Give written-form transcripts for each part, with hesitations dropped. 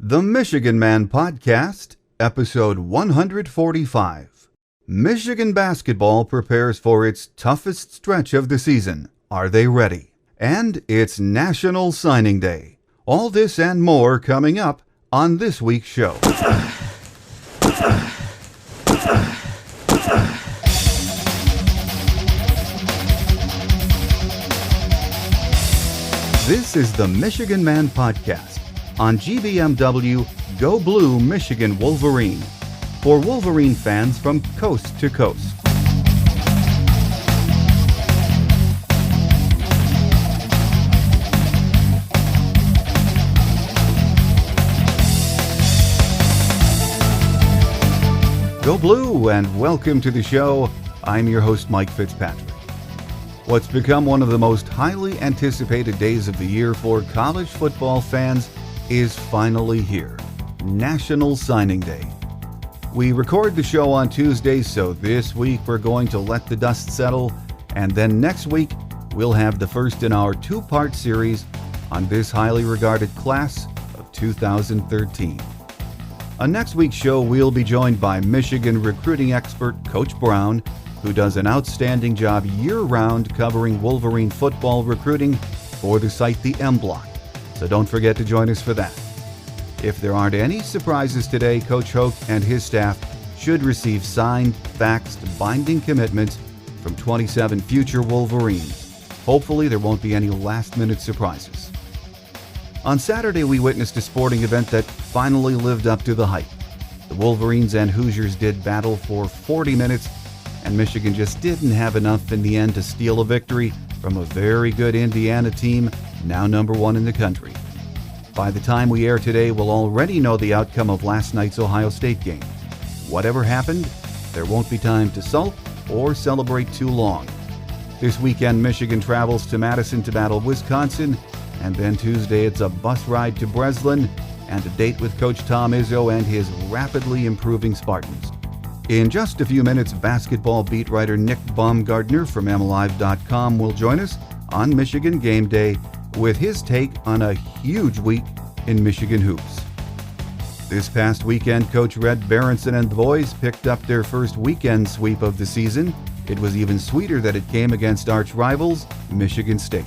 The Michigan Man Podcast, episode 145. Michigan basketball prepares for its toughest stretch of the season. Are they ready? And it's National Signing Day. All this and more coming up on this week's show. This is the Michigan Man Podcast on GBMW Go Blue Michigan Wolverine for Wolverine fans from coast to coast. Go Blue and welcome to the show. I'm your host, Mike Fitzpatrick. What's become one of the most highly anticipated days of the year for college football fans is finally here, National Signing Day. We record the show on Tuesdays, so this week we're going to let the dust settle, and then next week we'll have the first in our two-part series on this highly regarded class of 2013. On next week's show, we'll be joined by Michigan recruiting expert Coach Brown, who does an outstanding job year-round covering Wolverine football recruiting for the site The M Block. So don't forget to join us for that. If there aren't any surprises today, Coach Hoke and his staff should receive signed, faxed, binding commitments from 27 future Wolverines. Hopefully there won't be any last-minute surprises. On Saturday, we witnessed a sporting event that finally lived up to the hype. The Wolverines and Hoosiers did battle for 40 minutes, and Michigan just didn't have enough in the end to steal a victory from a very good Indiana team, now number one in the country. By the time we air today, we'll already know the outcome of last night's Ohio State game. Whatever happened, there won't be time to sulk or celebrate too long. This weekend, Michigan travels to Madison to battle Wisconsin, and then Tuesday it's a bus ride to Breslin and a date with Coach Tom Izzo and his rapidly improving Spartans. In just a few minutes, basketball beat writer Nick Baumgardner from MLive.com will join us on Michigan Gameday with his take on a huge week in Michigan hoops. This past weekend, Coach Red Berenson and the boys picked up their first weekend sweep of the season. It was even sweeter that it came against arch rivals, Michigan State.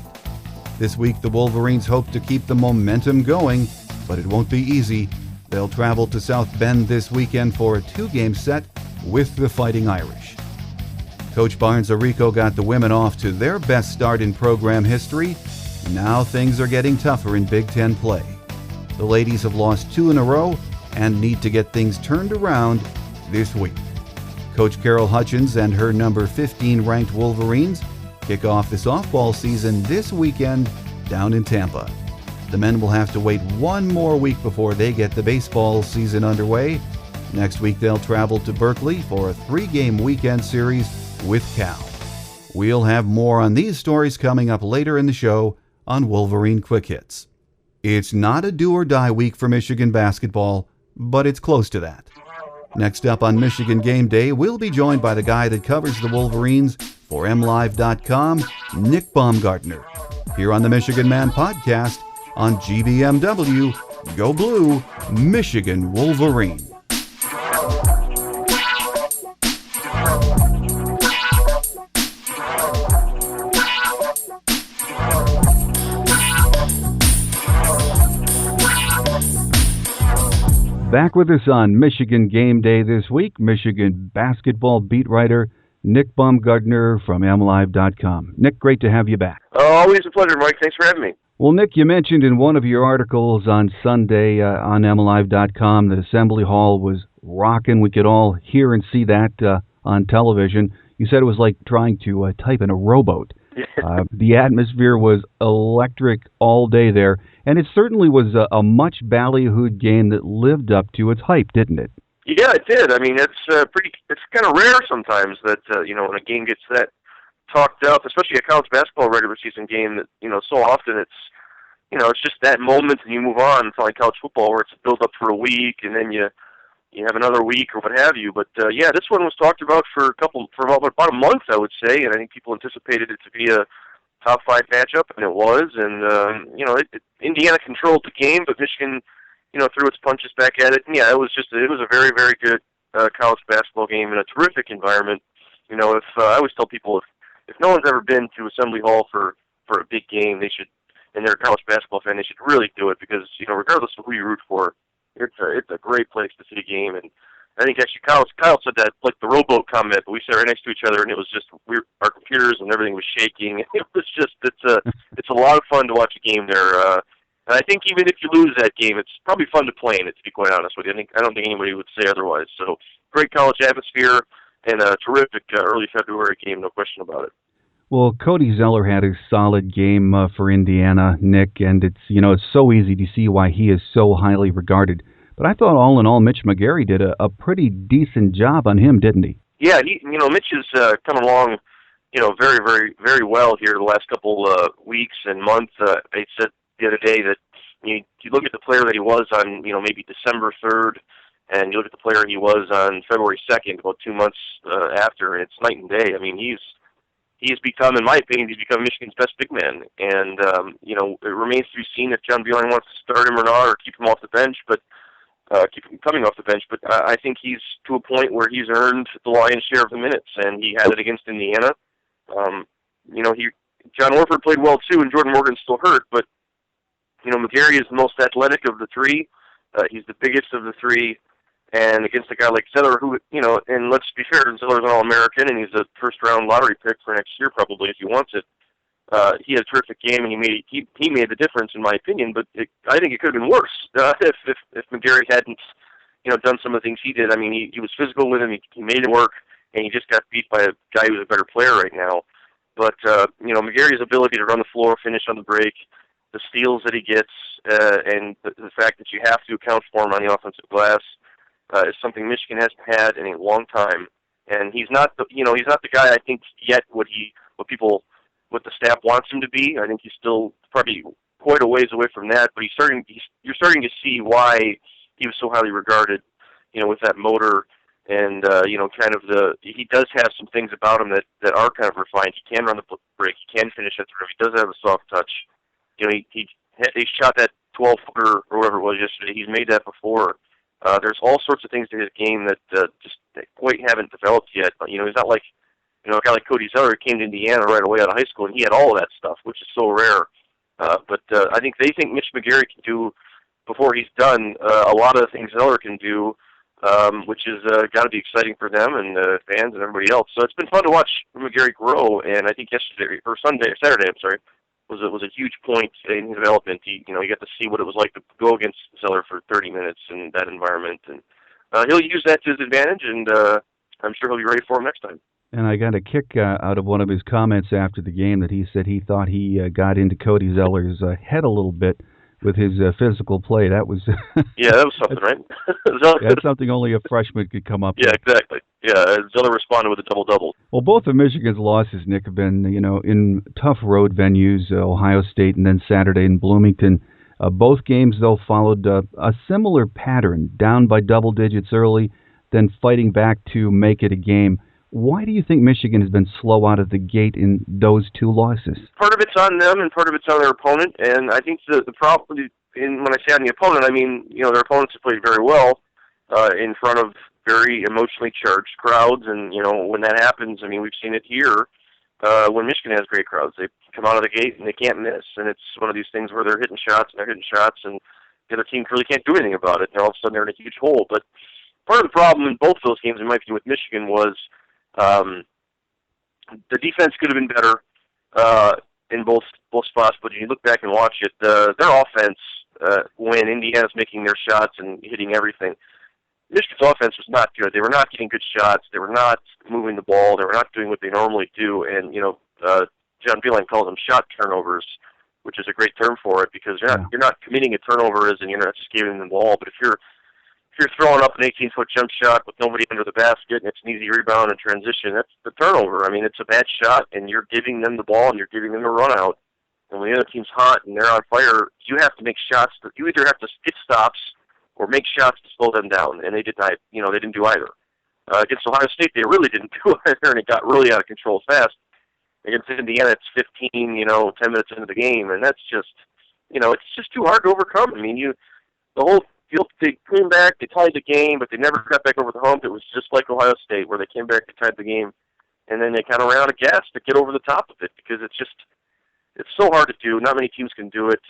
This week, the Wolverines hope to keep the momentum going, but it won't be easy. They'll travel to South Bend this weekend for a two-game set with the Fighting Irish. Coach Barnes Arico got the women off to their best start in program history. Now things are getting tougher in Big Ten play. The ladies have lost 2 in a row and need to get things turned around this week. Coach Carol Hutchins and her number 15 ranked Wolverines kick off the softball season this weekend down in Tampa. The men will have to wait one more week before they get the baseball season underway. Next week, they'll travel to Berkeley for a 3-game weekend series with Cal. We'll have more on these stories coming up later in the show on Wolverine Quick Hits. It's not a do-or-die week for Michigan basketball, but it's close to that. Next up on Michigan Game Day, we'll be joined by the guy that covers the Wolverines for MLive.com, Nick Baumgardner, here on the Michigan Man Podcast on GBMW Go Blue Michigan Wolverine. Back with us on Michigan Game Day this week, Michigan basketball beat writer Nick Baumgardner from MLive.com. Nick, great to have you back. Always a pleasure, Mike. Thanks for having me. Well, Nick, you mentioned in one of your articles on Sunday on MLive.com that Assembly Hall was rocking. We could all hear and see that on television. You said it was like trying to type in a rowboat. The atmosphere was electric all day there, and it certainly was a much ballyhooed game that lived up to its hype, didn't it? Yeah, it did. I mean, it's kind of rare sometimes that, when a game gets that talked up, especially a college basketball regular season game that, so often it's just that moment and you move on. It's not like college football where it's a build up for a week and then you have another week or what have you. But this one was talked about for about a month, I would say, and I think people anticipated it to be a top 5 matchup, and it was. And Indiana controlled the game, but Michigan threw its punches back at it. And yeah, it was a very, very good college basketball game in a terrific environment. If I always tell people if no one's ever been to Assembly Hall for a big game, they should, and they're a college basketball fan, they should really do it because regardless of who you root for, it's a great place to see a game. And I think actually Kyle said that like the rowboat comment, but we sat right next to each other and it was just our computers and everything was shaking. It was just it's a lot of fun to watch a game there. And I think even if you lose that game, it's probably fun to play in it, to be quite honest with you. I don't think anybody would say otherwise. So great college atmosphere and a terrific early February game, no question about it. Well, Cody Zeller had a solid game for Indiana, Nick, and it's so easy to see why he is so highly regarded. But I thought all in all, Mitch McGary did a pretty decent job on him, didn't he? Yeah, Mitch has come along, very, very, very well here the last couple weeks and months. I said the other day that you look at the player that he was on, maybe December 3rd, and you look at the player he was on February 2nd, about 2 months after, and it's night and day. I mean, he's become, in my opinion, he's become Michigan's best big man. And, it remains to be seen if John Beilein wants to start him or not, or keep him off the bench, but keep him coming off the bench. But I think he's to a point where he's earned the lion's share of the minutes, and he had it against Indiana. John Orford played well too, and Jordan Morgan's still hurt, but, McGary is the most athletic of the three. He's the biggest of the three. And against a guy like Zeller, who, and let's be fair, Zeller's an All-American, and he's a first-round lottery pick for next year probably if he wants it. He had a terrific game, and he made the difference, in my opinion. But I think it could have been worse if McGary hadn't, done some of the things he did. I mean, he was physical with him. He made it work, and he just got beat by a guy who's a better player right now. But McGary's ability to run the floor, finish on the break, the steals that he gets, and the fact that you have to account for him on the offensive glass. Is something Michigan hasn't had in a long time, and he's not the guy I think yet what the staff wants him to be. I think he's still probably quite a ways away from that, but you're starting to see why he was so highly regarded, with that motor and he does have some things about him that are kind of refined. He can run the break, he can finish at the rim, he does have a soft touch. He shot that 12-footer or whatever it was yesterday. He's made that before. There's all sorts of things to his game that just quite haven't developed yet. But, he's not like, a guy like Cody Zeller who came to Indiana right away out of high school, and he had all of that stuff, which is so rare. But I think they think Mitch McGary can do, before he's done, a lot of the things Zeller can do, which is got to be exciting for them and fans and everybody else. So it's been fun to watch McGary grow, and I think Saturday, was a huge point in his development. He got to see what it was like to go against Zeller for 30 minutes in that environment, and he'll use that to his advantage, and I'm sure he'll be ready for him next time. And I got a kick out of one of his comments after the game that he said he thought he got into Cody Zeller's head a little bit with his physical play. That was yeah, that was something, right? That's something only a freshman could come up with. Yeah, exactly. Yeah, Zeller responded with a double-double. Well, both of Michigan's losses, Nick, have been, in tough road venues, Ohio State and then Saturday in Bloomington. Both games, though, followed a similar pattern, down by double digits early, then fighting back to make it a game. Why do you think Michigan has been slow out of the gate in those two losses? Part of it's on them and part of it's on their opponent. And I think the problem, when I say on the opponent, I mean, their opponents have played very well in front of very emotionally charged crowds. And, when that happens, I mean, we've seen it here when Michigan has great crowds. They come out of the gate and they can't miss. And it's one of these things where they're hitting shots and the other team really can't do anything about it. And all of a sudden they're in a huge hole. But part of the problem in both those games, in my opinion, with Michigan was the defense could have been better in both spots, but if you look back and watch it, their offense, when Indiana's making their shots and hitting everything, Michigan's offense was not good. They were not getting good shots. They were not moving the ball. They were not doing what they normally do. And, John Beilein calls them shot turnovers, which is a great term for it because you're not committing a turnover and you're not just giving them the ball, but if you're throwing up an 18-foot jump shot with nobody under the basket and it's an easy rebound and transition, that's the turnover. I mean, it's a bad shot, and you're giving them the ball and you're giving them a run out. And when the other team's hot and they're on fire, you have to make shots. You either have to get stops or make shots to slow them down, and they did not. They didn't do either. Against Ohio State, they really didn't do either, and it got really out of control fast. Against Indiana, it's 15, 10 minutes into the game, and that's just, it's just too hard to overcome. I mean, the they came back, they tied the game, but they never got back over the hump. It was just like Ohio State, where they came back, they tied the game, and then they kind of ran out of gas to get over the top of it, because it's so hard to do. Not many teams can do it,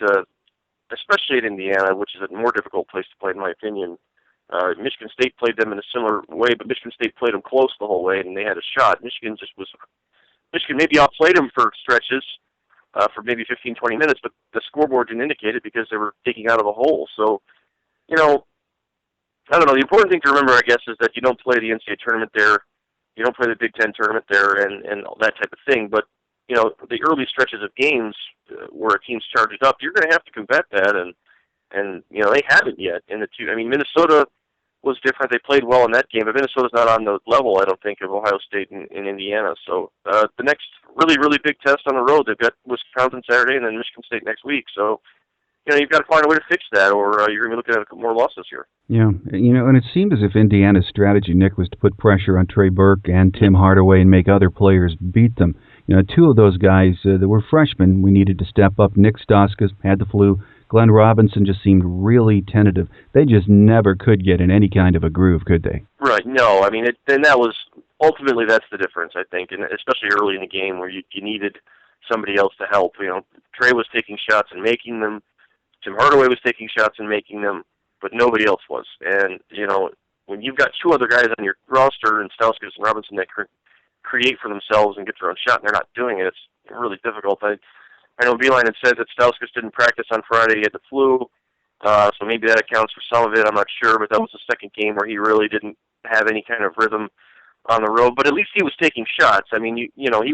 especially at Indiana, which is a more difficult place to play, in my opinion. Michigan State played them in a similar way, but Michigan State played them close the whole way, and they had a shot. Michigan maybe outplayed them for stretches, for maybe 15, 20 minutes, but the scoreboard didn't indicate it because they were digging out of the hole. So, I don't know. The important thing to remember, I guess, is that you don't play the NCAA tournament there. You don't play the Big Ten tournament there and all that type of thing. But, the early stretches of games where a team's charged up, you're going to have to combat that, and they haven't yet. Minnesota was different. They played well in that game, but Minnesota's not on the level, I don't think, of Ohio State and Indiana. So the next really, really big test on the road, they've got Wisconsin Saturday and then Michigan State next week. So, you've got to find a way to fix that, or you're going to be looking at more losses here. Yeah, and it seemed as if Indiana's strategy, Nick, was to put pressure on Trey Burke and Tim Hardaway and make other players beat them. Two of those guys that were freshmen, we needed to step up. Nick Stauskas had the flu. Glenn Robinson just seemed really tentative. They just never could get in any kind of a groove, could they? Right, no. And that was, ultimately that's the difference, I think, and especially early in the game where you needed somebody else to help. Trey was taking shots and making them. Tim Hardaway was taking shots and making them, but nobody else was. And, when you've got two other guys on your roster, and Stauskas and Robinson, that create for themselves and get their own shot, and they're not doing it, it's really difficult. I know Beeline had said that Stauskas didn't practice on Friday. He had the flu, so maybe that accounts for some of it. I'm not sure, but that was the second game where he really didn't have any kind of rhythm on the road. But at least he was taking shots. He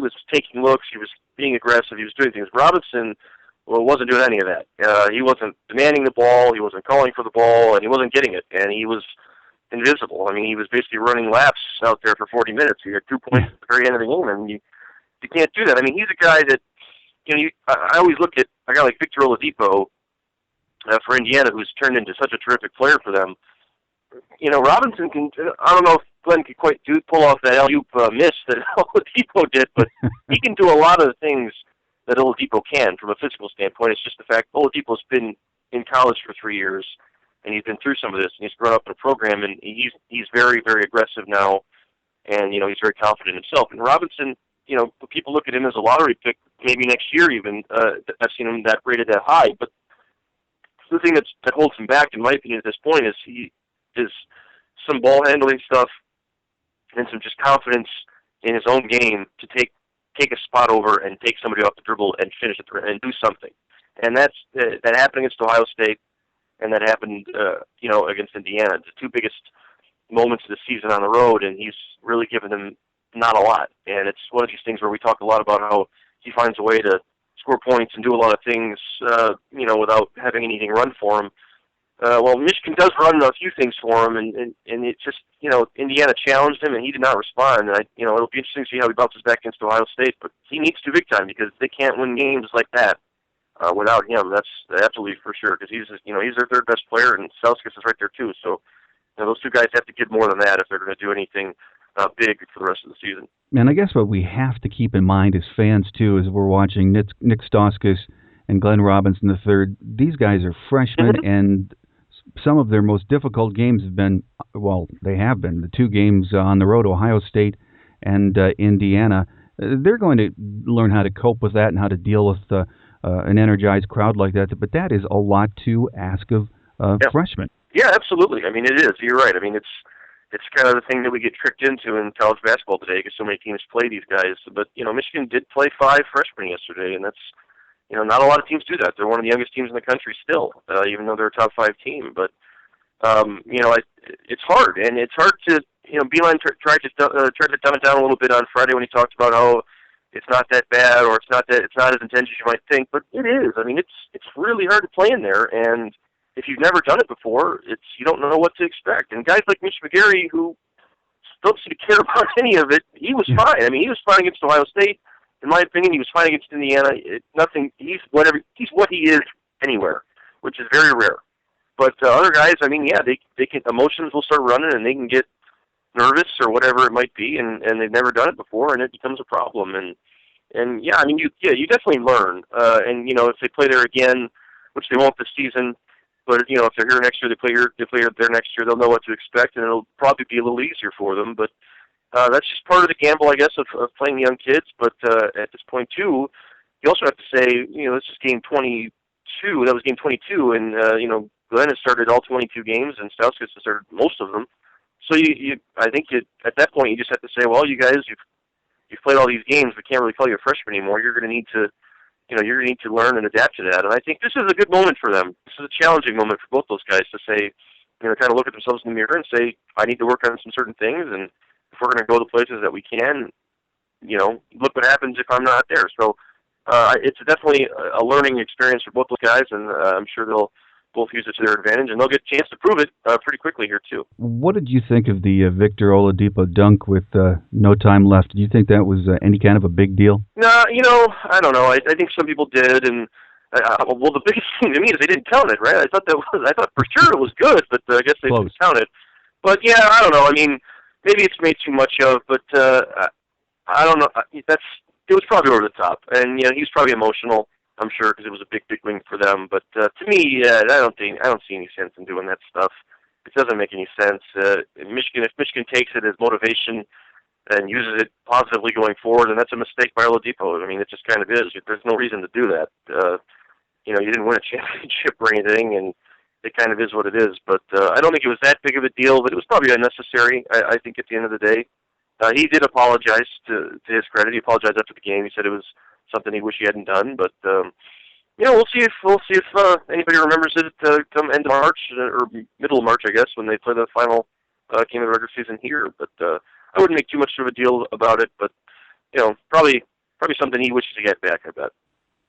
was taking looks. He was being aggressive. He was doing things. Robinson wasn't doing any of that. He wasn't demanding the ball. He wasn't calling for the ball, and he wasn't getting it. And he was invisible. He was basically running laps out there for 40 minutes. He had 2 points at the very end of the game, and you can't do that. He's a guy that, I always look at a guy like Victor Oladipo for Indiana, who's turned into such a terrific player for them. Robinson can, I don't know if Glenn could quite pull off that alley-oop miss that Oladipo did, but he can do a lot of the things that Oladipo can from a physical standpoint. It's just the fact Oladipo's been in college for 3 years, and he's been through some of this, and he's grown up in a program, and he's very, very aggressive now, and, he's very confident in himself. And Robinson, people look at him as a lottery pick, maybe next year even. I've seen him rated that high, but the thing that holds him back, in my opinion, at this point is some ball handling stuff and some just confidence in his own game to take a spot over and take somebody off the dribble and finish it and do something. And that happened against Ohio State, and that happened against Indiana, the two biggest moments of the season on the road, and he's really given them not a lot. And it's one of these things where we talk a lot about how he finds a way to score points and do a lot of things, without having anything run for him. Well, Michigan does run a few things for him, and it's just, Indiana challenged him, and he did not respond. And it'll be interesting to see how he bounces back against Ohio State, but he needs to big time, because they can't win games like that without him. That's absolutely for sure, because he's their third best player, and Stauskas is right there too. So those two guys have to give more than that if they're going to do anything big for the rest of the season. And I guess what we have to keep in mind as fans, too, as we're watching Nick Stauskas and Glenn Robinson III, these guys are freshmen, and some of their most difficult games have been, they have been, the two games on the road, Ohio State and Indiana. They're going to learn how to cope with that and how to deal with an energized crowd like that. But that is a lot to ask of freshmen. Yeah, absolutely. It is. You're right. It's kind of the thing that we get tricked into in college basketball today, because so many teams play these guys. But, Michigan did play 5 freshmen yesterday, and that's, not a lot of teams do that. They're one of the youngest teams in the country still, even though they're a top 5 team. But, it's hard, and it's hard to, Beeline tried to dumb it down a little bit on Friday when he talked about how it's not that bad, or it's not as intense as you might think, but it is. It's really hard to play in there, and if you've never done it before, you don't know what to expect. And guys like Mitch McGarry, who don't seem to care about any of it, he was fine. He was fine against Ohio State. In my opinion, he was fine against Indiana. He's what he is anywhere, which is very rare. But other guys, they can, emotions will start running, and they can get nervous or whatever it might be, and they've never done it before, and it becomes a problem. And you definitely learn. And if they play there again, which they won't this season, But if they're here next year, they play there next year. They'll know what to expect, and it'll probably be a little easier for them. But that's just part of the gamble, I guess, of playing young kids. But at this point, too, you also have to say, this is game 22. That was game 22, and Glenn has started all 22 games, and Stauskas has started most of them. So I think at that point you just have to say, well, you guys, you've played all these games. We can't really call you a freshman anymore. You're going to need to, you're going to need to learn and adapt to that. And I think this is a good moment for them. This is a challenging moment for both those guys to say, kind of look at themselves in the mirror and say, I need to work on some certain things, and if we're going to go the places that we can, look what happens if I'm not there. So it's definitely a learning experience for both those guys, and I'm sure they'll both use it to their advantage, and they'll get a chance to prove it pretty quickly here, too. What did you think of the Victor Oladipo dunk with no time left? Did you think that was any kind of a big deal? No, I don't know. I think some people did, and well, the biggest thing to me is they didn't count it, right? I thought for sure it was good, but I guess they didn't count it. But yeah, I don't know. I mean, maybe it's made too much of, but I don't know. It was probably over the top, and he's probably emotional, I'm sure, because it was a big win for them. But to me, I don't see any sense in doing that stuff. It doesn't make any sense. If Michigan takes it as motivation and uses it positively going forward, and that's a mistake by Oladipo. I mean, it just kind of is. There's no reason to do that. You didn't win a championship or anything, and it kind of is what it is. But I don't think it was that big of a deal, but it was probably unnecessary, I think, at the end of the day. He did apologize to his credit. He apologized after the game. He said it was something he wished he hadn't done. But we'll see if anybody remembers it come end of March or middle of March, I guess, when they play the final game of the regular season here. But I wouldn't make too much of a deal about it. But probably something he wishes to get back, I bet.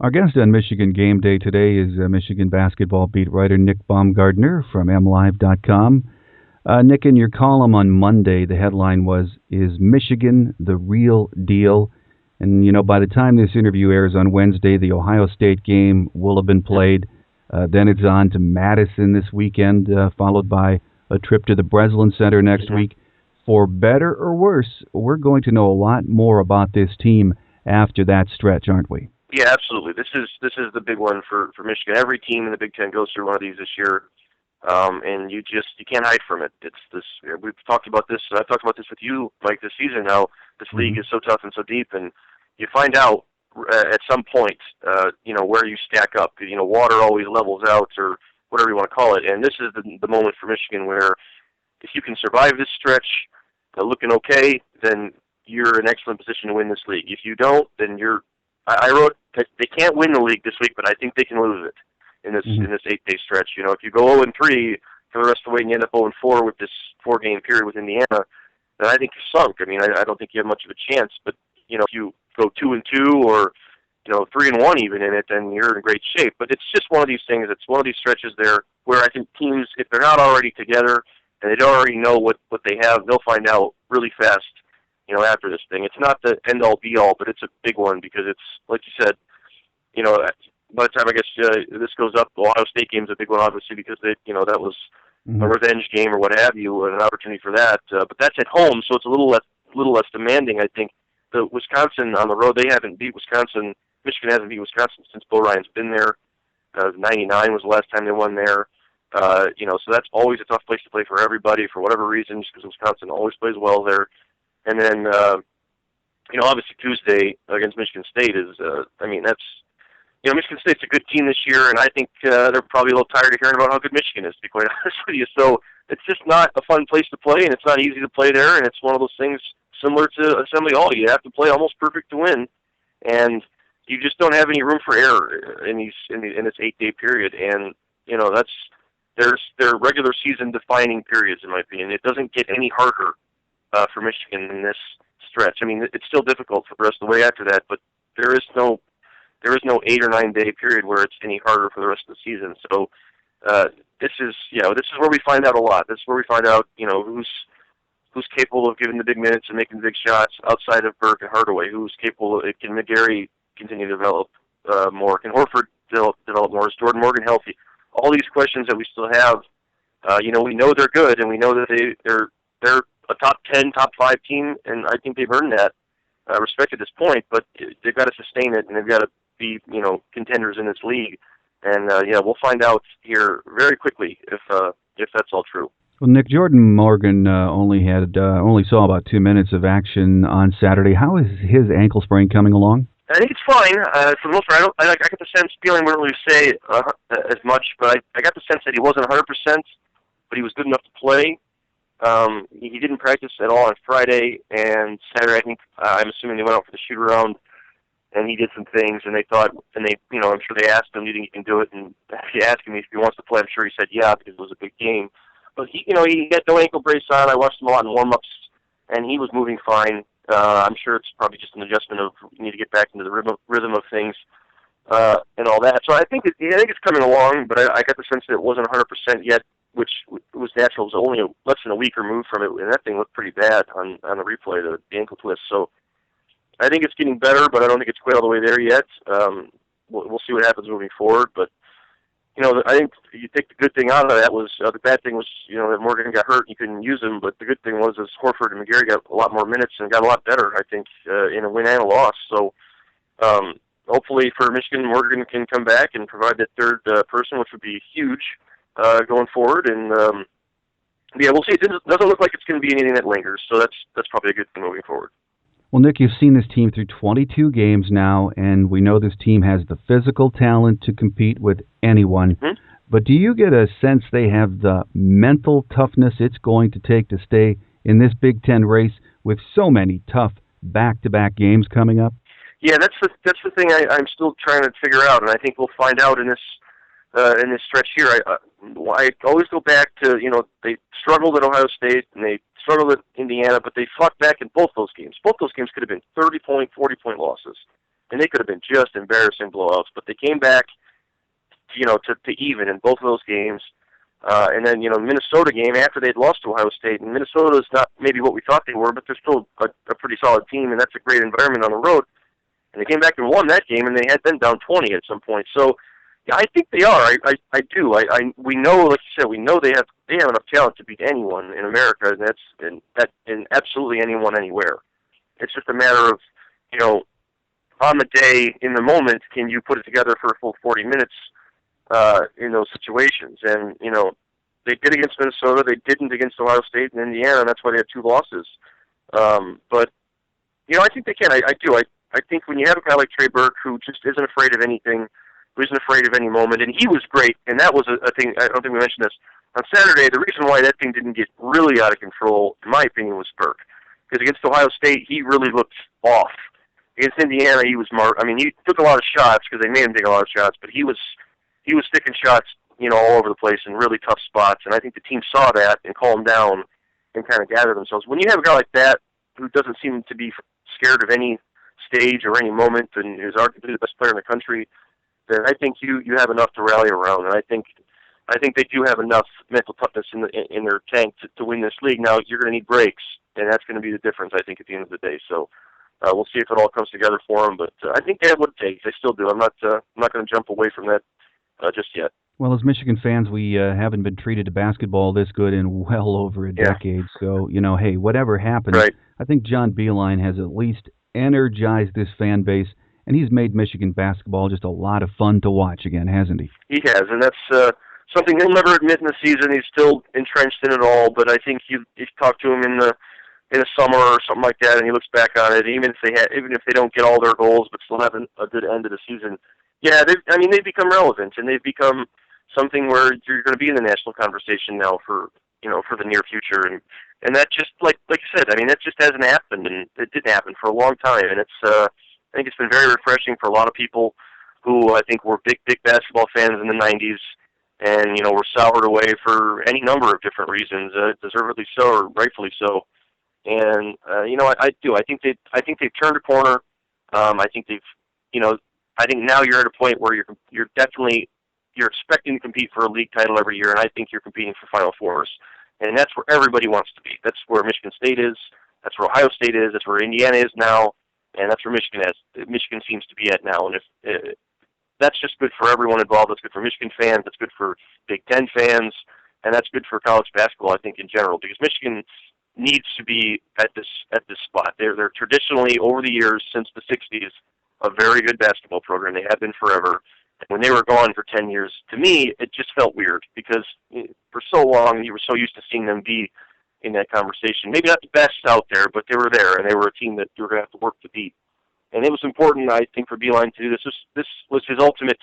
Our guest on Michigan Game Day today is Michigan basketball beat writer Nick Baumgardner from MLive.com. Nick, in your column on Monday, the headline was, "Is Michigan the real deal?" And, by the time this interview airs on Wednesday, the Ohio State game will have been played. Then it's on to Madison this weekend, followed by a trip to the Breslin Center next week. For better or worse, we're going to know a lot more about this team after that stretch, aren't we? Yeah, absolutely. This is the big one for Michigan. Every team in the Big Ten goes through one of these this year. And you can't hide from it. We've talked about this. I've talked about this with you, Mike, this season. How this league is so tough and so deep, and you find out at some point, where you stack up. Water always levels out, or whatever you want to call it. And this is the moment for Michigan where, if you can survive this stretch, looking okay, then you're in excellent position to win this league. If you don't, then I wrote that they can't win the league this week, but I think they can lose it in this 8-day stretch. If you go 0-3 for the rest of the way and you end up 0-4 with this 4-game period with Indiana, then I think you're sunk. I mean, I don't think you have much of a chance. But if you go 2-2 or 3-1 even in it, then you're in great shape. But it's just one of these things. It's one of these stretches there where I think teams, if they're not already together and they don't already know what they have, they'll find out really fast. After this thing, it's not the end all be all, but it's a big one because it's like you said. By the time I guess this goes up, the Ohio State game's a big one, obviously, because that was a revenge game or what have you, and an opportunity for that. But that's at home, so it's a little less demanding, I think. The Wisconsin on the road, they haven't beat Wisconsin. Michigan hasn't beat Wisconsin since Bo Ryan's been there. 99 was the last time they won there. So that's always a tough place to play for everybody for whatever reason, just because Wisconsin always plays well there. And then, obviously Tuesday against Michigan State is, Michigan State's a good team this year, and I think they're probably a little tired of hearing about how good Michigan is, to be quite honest with you. So it's just not a fun place to play, and it's not easy to play there, and it's one of those things similar to Assembly Hall. You have to play almost perfect to win, and you just don't have any room for error in this 8-day period. And their regular season defining periods, in my opinion. It doesn't get any harder for Michigan in this stretch. I mean, it's still difficult for the rest of the way after that, but there is no 8 or 9 day period where it's any harder for the rest of the season. So this is where we find out a lot. This is where we find out who's capable of giving the big minutes and making the big shots outside of Burke and Hardaway. Who's capable? Can McGarry continue to develop more? Can Horford develop more? Is Jordan Morgan healthy? All these questions that we still have. We know they're good, and we know that they're a top 10, top 5 team, and I think they've earned that respect at this point. But they've got to sustain it, and they've got to be contenders in this league. And we'll find out here very quickly if that's all true. Well, Nick, Jordan Morgan only saw about 2 minutes of action on Saturday. How is his ankle sprain coming along? I think it's fine. For the most part, I got the feeling we don't really say as much, but I got the sense that he wasn't 100%, but he was good enough to play. He didn't practice at all on Friday, and Saturday, I think, I'm assuming they went out for the shoot around, and he did some things, and they thought, and they, I'm sure they asked him, do you think he can do it? And he asked him if he wants to play. I'm sure he said yeah, because it was a big game. But he had no ankle brace on. I watched him a lot in warm-ups, and he was moving fine. I'm sure it's probably just an adjustment of you need to get back into the rhythm of things and all that. So I think it's coming along, but I got the sense that it wasn't 100% yet, which was natural. It was only less than a week removed from it, and that thing looked pretty bad on the replay, the ankle twist. So I think it's getting better, but I don't think it's quite all the way there yet. We'll see what happens moving forward, but I think you take the good thing out of that was the bad thing was that Morgan got hurt and you couldn't use him, but the good thing was Horford and McGarry got a lot more minutes and got a lot better, I think, in a win and a loss. So hopefully for Michigan, Morgan can come back and provide that third person, which would be huge going forward. And we'll see. It doesn't look like it's going to be anything that lingers, so that's probably a good thing moving forward. Well, Nick, you've seen this team through 22 games now, and we know this team has the physical talent to compete with anyone. Mm-hmm. But do you get a sense they have the mental toughness it's going to take to stay in this Big Ten race with so many tough back-to-back games coming up? Yeah, that's the thing I'm still trying to figure out, and I think we'll find out in this stretch here. I always go back to they struggled at Ohio State and they struggled at Indiana, but they fought back in both those games. Both those games could have been 30-point, 40-point losses, and they could have been just embarrassing blowouts. But they came back, to even in both of those games. And then, the Minnesota game after they'd lost to Ohio State, and Minnesota's not maybe what we thought they were, but they're still a pretty solid team, and that's a great environment on the road. And they came back and won that game, and they had been down 20 at some point. So, yeah, I think they are. I do. We know, like you said, we know they have enough talent to beat anyone in America, and absolutely anyone anywhere. It's just a matter of, on the day, in the moment, can you put it together for a full 40 minutes in those situations? And they did against Minnesota, they didn't against Ohio State and Indiana, and that's why they had 2 losses. But I think they can. I do. I think when you have a guy like Trey Burke who just isn't afraid of anything, who isn't afraid of any moment, and he was great, and that was a thing, I don't think we mentioned this. On Saturday, the reason why that thing didn't get really out of control, in my opinion, was Burke. Because against Ohio State, he really looked off. Against Indiana, he was smart. I mean, he took a lot of shots because they made him take a lot of shots, but he was sticking shots, all over the place in really tough spots, and I think the team saw that and calmed down and kind of gathered themselves. When you have a guy like that who doesn't seem to be scared of any stage or any moment and is arguably the best player in the country, then I think you have enough to rally around, and I think they do have enough mental toughness in their tank to win this league. Now you're going to need breaks, and that's going to be the difference, I think, at the end of the day. So we'll see if it all comes together for them. But I think they have what it takes. They still do. I'm not going to jump away from that just yet. Well, as Michigan fans, we haven't been treated to basketball this good in well over a decade. So hey, whatever happens, right. I think John Beilein has at least energized this fan base. And he's made Michigan basketball just a lot of fun to watch again, hasn't he? He has, and that's something he'll never admit in the season. He's still entrenched in it all, but I think you talk to him in the summer or something like that, and he looks back on it. Even if they don't get all their goals, but still have a good end of the season. Yeah, they've become relevant, and they've become something where you're going to be in the national conversation now for the near future, and that just like you said, that just hasn't happened, and it didn't happen for a long time, and it's. I think it's been very refreshing for a lot of people who I think were big basketball fans in the 90s and, were soured away for any number of different reasons, deservedly so or rightfully so. And, I do. I think they've turned a corner. I think I think now you're at a point where you're expecting to compete for a league title every year, and I think you're competing for Final Fours. And that's where everybody wants to be. That's where Michigan State is. That's where Ohio State is. That's where Indiana is now. And that's where Michigan seems to be at now. And if that's just good for everyone involved. That's good for Michigan fans. That's good for Big Ten fans. And that's good for college basketball, I think, in general. Because Michigan needs to be at this spot. They're traditionally, over the years, since the 60s, a very good basketball program. They have been forever. When they were gone for 10 years, to me, it just felt weird because for so long you were so used to seeing them be in that conversation. Maybe not the best out there, but they were there, and they were a team that you were going to have to work to beat. And it was important, I think, for Beeline to do this. This was his ultimate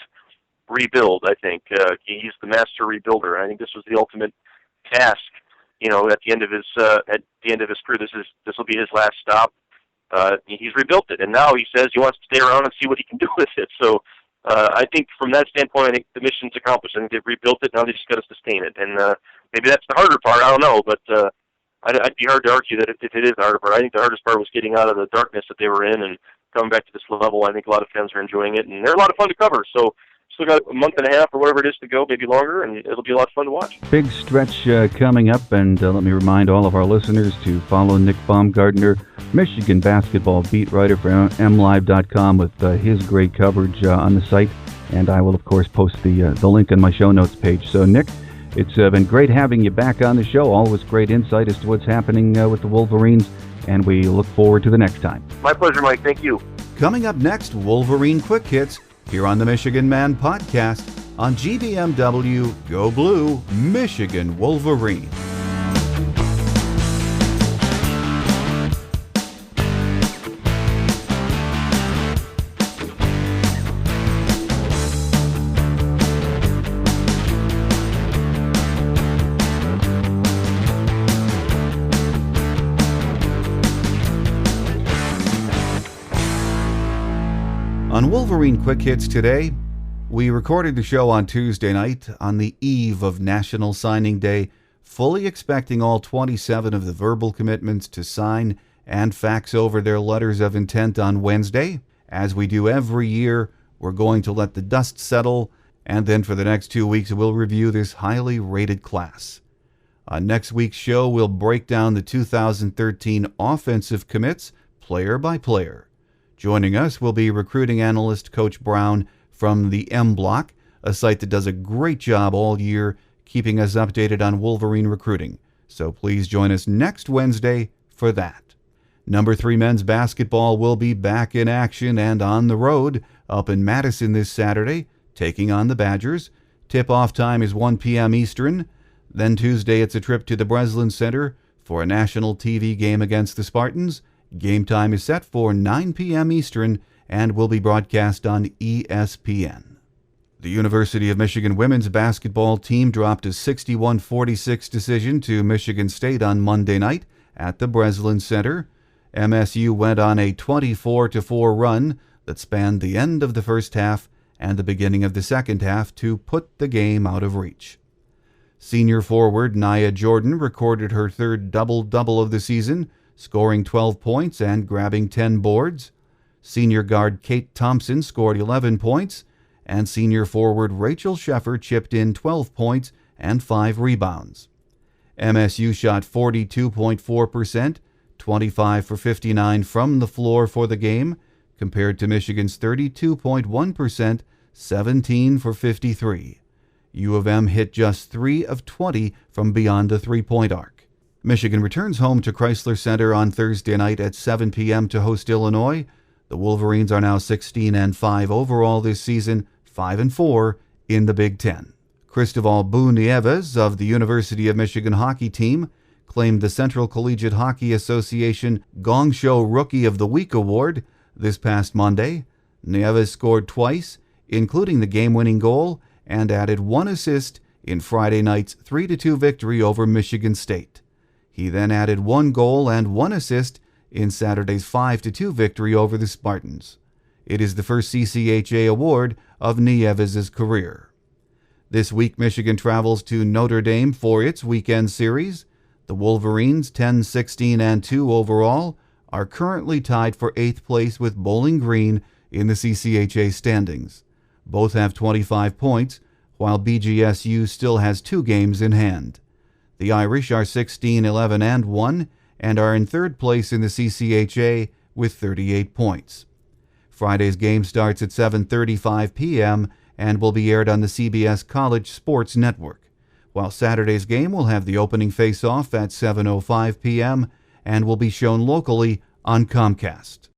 rebuild, I think. He's the master rebuilder. I think this was the ultimate task. At the end of his career, this will be his last stop. He's rebuilt it, and now he says he wants to stay around and see what he can do with it. So I think from that standpoint, I think the mission's accomplished. I think they've rebuilt it. Now they just got to sustain it, and maybe that's the harder part. I don't know, but I'd be hard to argue that if it is the harder part. I think the hardest part was getting out of the darkness that they were in and coming back to this level. I think a lot of fans are enjoying it, and they're a lot of fun to cover. So still got a month and a half or whatever it is to go, maybe longer, and it'll be a lot of fun to watch. Big stretch coming up, and let me remind all of our listeners to follow Nick Baumgardner, Michigan basketball beat writer for MLive.com, with his great coverage on the site, and I will, of course, post the link on my show notes page. So, Nick, it's been great having you back on the show. Always great insight as to what's happening with the Wolverines, and we look forward to the next time. My pleasure, Mike. Thank you. Coming up next, Wolverine Quick Hits, here on the Michigan Man Podcast on GBMW Go Blue, Michigan Wolverine. On Wolverine Quick Hits today, we recorded the show on Tuesday night on the eve of National Signing Day, fully expecting all 27 of the verbal commitments to sign and fax over their letters of intent on Wednesday. As we do every year, we're going to let the dust settle, and then for the next 2 weeks we'll review this highly rated class. On next week's show, we'll break down the 2013 offensive commits player by player. Joining us will be recruiting analyst Coach Brown from the M Block, a site that does a great job all year keeping us updated on Wolverine recruiting. So please join us next Wednesday for that. Number 3 men's basketball will be back in action and on the road up in Madison this Saturday, taking on the Badgers. Tip-off time is 1 p.m. Eastern. Then Tuesday it's a trip to the Breslin Center for a national TV game against the Spartans. Game time is set for 9 p.m. Eastern and will be broadcast on ESPN. The University of Michigan women's basketball team dropped a 61-46 decision to Michigan State on Monday night at the Breslin Center. MSU went on a 24-4 run that spanned the end of the first half and the beginning of the second half to put the game out of reach. Senior forward Nia Jordan recorded her third double-double of the season, scoring 12 points and grabbing 10 boards. Senior guard Kate Thompson scored 11 points, and senior forward Rachel Sheffer chipped in 12 points and 5 rebounds. MSU shot 42.4%, 25 for 59 from the floor for the game, compared to Michigan's 32.1%, 17 for 53. U of M hit just 3 of 20 from beyond the three-point arc. Michigan returns home to Chrysler Center on Thursday night at 7 p.m. to host Illinois. The Wolverines are now 16-5 overall this season, 5-4 in the Big Ten. Cristobal Bou-Nieves of the University of Michigan hockey team claimed the Central Collegiate Hockey Association Gong Show Rookie of the Week award this past Monday. Nieves scored twice, including the game-winning goal, and added 1 assist in Friday night's 3-2 victory over Michigan State. He then added 1 goal and 1 assist in Saturday's 5-2 victory over the Spartans. It is the first CCHA award of Nieves' career. This week, Michigan travels to Notre Dame for its weekend series. The Wolverines, 10-16-2 overall, are currently tied for 8th place with Bowling Green in the CCHA standings. Both have 25 points, while BGSU still has 2 games in hand. The Irish are 16-11-1 and are in 3rd place in the CCHA with 38 points. Friday's game starts at 7:35 p.m. and will be aired on the CBS College Sports Network, while Saturday's game will have the opening face-off at 7:05 p.m. and will be shown locally on Comcast.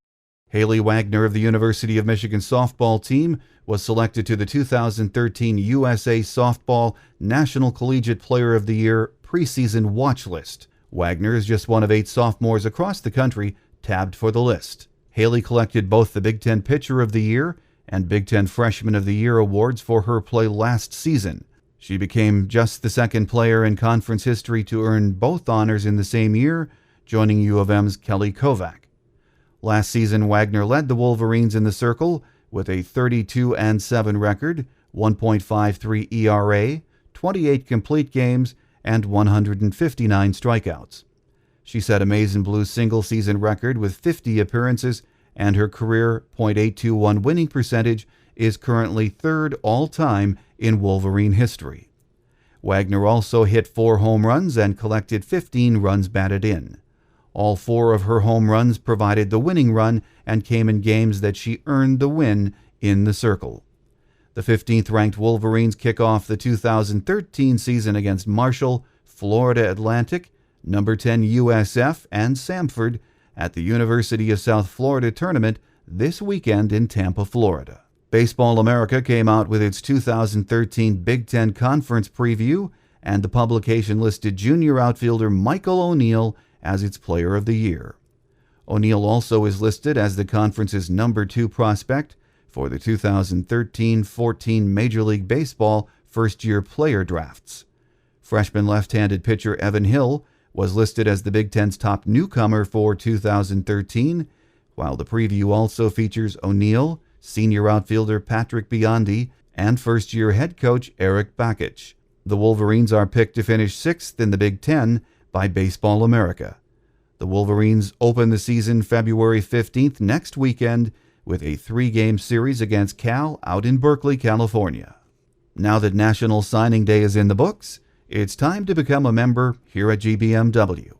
Haley Wagner of the University of Michigan softball team was selected to the 2013 USA Softball National Collegiate Player of the Year preseason watch list. Wagner is just one of 8 sophomores across the country tabbed for the list. Haley collected both the Big Ten Pitcher of the Year and Big Ten Freshman of the Year awards for her play last season. She became just the second player in conference history to earn both honors in the same year, joining U of M's Kelly Kovac. Last season, Wagner led the Wolverines in the circle with a 32-7 record, 1.53 ERA, 28 complete games, and 159 strikeouts. She set a Maize and Blue single-season record with 50 appearances, and her career .821 winning percentage is currently third all-time in Wolverine history. Wagner also hit 4 home runs and collected 15 runs batted in. All 4 of her home runs provided the winning run and came in games that she earned the win in the circle. The 15th-ranked Wolverines kick off the 2013 season against Marshall, Florida Atlantic, number 10 USF, and Samford at the University of South Florida tournament this weekend in Tampa, Florida. Baseball America came out with its 2013 Big Ten Conference preview, and the publication listed junior outfielder Michael O'Neill as its Player of the Year. O'Neill also is listed as the conference's number 2 prospect for the 2013-14 Major League Baseball first-year player drafts. Freshman left-handed pitcher Evan Hill was listed as the Big Ten's top newcomer for 2013, while the preview also features O'Neill, senior outfielder Patrick Biondi, and first-year head coach Eric Bakich. The Wolverines are picked to finish 6th in the Big Ten by Baseball America. The Wolverines open the season February 15th next weekend with a 3-game series against Cal out in Berkeley, California. Now that National Signing Day is in the books, it's time to become a member here at GBMW.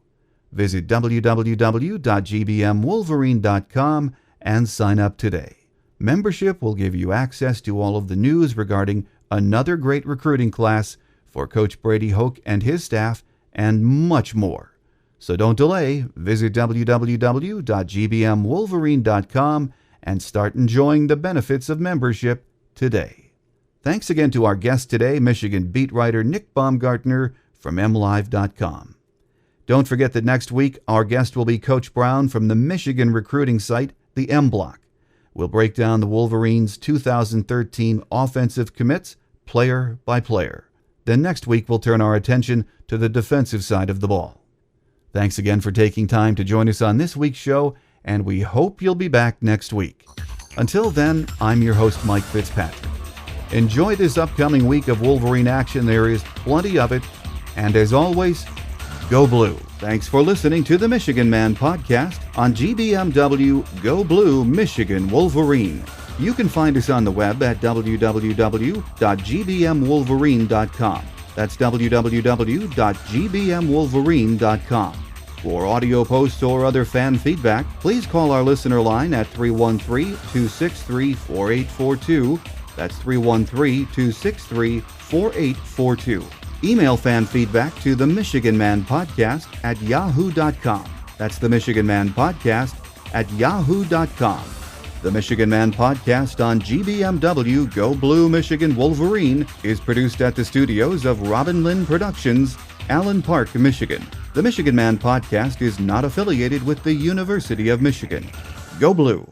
Visit www.gbmwolverine.com and sign up today. Membership will give you access to all of the news regarding another great recruiting class for Coach Brady Hoke and his staff, and much more. So don't delay. Visit www.gbmwolverine.com and start enjoying the benefits of membership today. Thanks again to our guest today, Michigan beat writer Nick Baumgardner from MLive.com. Don't forget that next week our guest will be Coach Brown from the Michigan recruiting site, the M Block. We'll break down the Wolverines' 2013 offensive commits player by player. Then next week we'll turn our attention to the defensive side of the ball. Thanks again for taking time to join us on this week's show, and we hope you'll be back next week. Until then, I'm your host, Mike Fitzpatrick. Enjoy this upcoming week of Wolverine action. There is plenty of it. And as always, go Blue. Thanks for listening to the Michigan Man podcast on GBMW Go Blue Michigan Wolverine. You can find us on the web at www.gbmwolverine.com. That's www.gbmwolverine.com. For audio posts or other fan feedback, please call our listener line at 313-263-4842. That's 313-263-4842. Email fan feedback to the Michigan Man Podcast at yahoo.com. That's the Michigan Man Podcast at yahoo.com. The Michigan Man Podcast on GBMW Go Blue Michigan Wolverine is produced at the studios of Robin Lynn Productions, Allen Park, Michigan. The Michigan Man Podcast is not affiliated with the University of Michigan. Go Blue!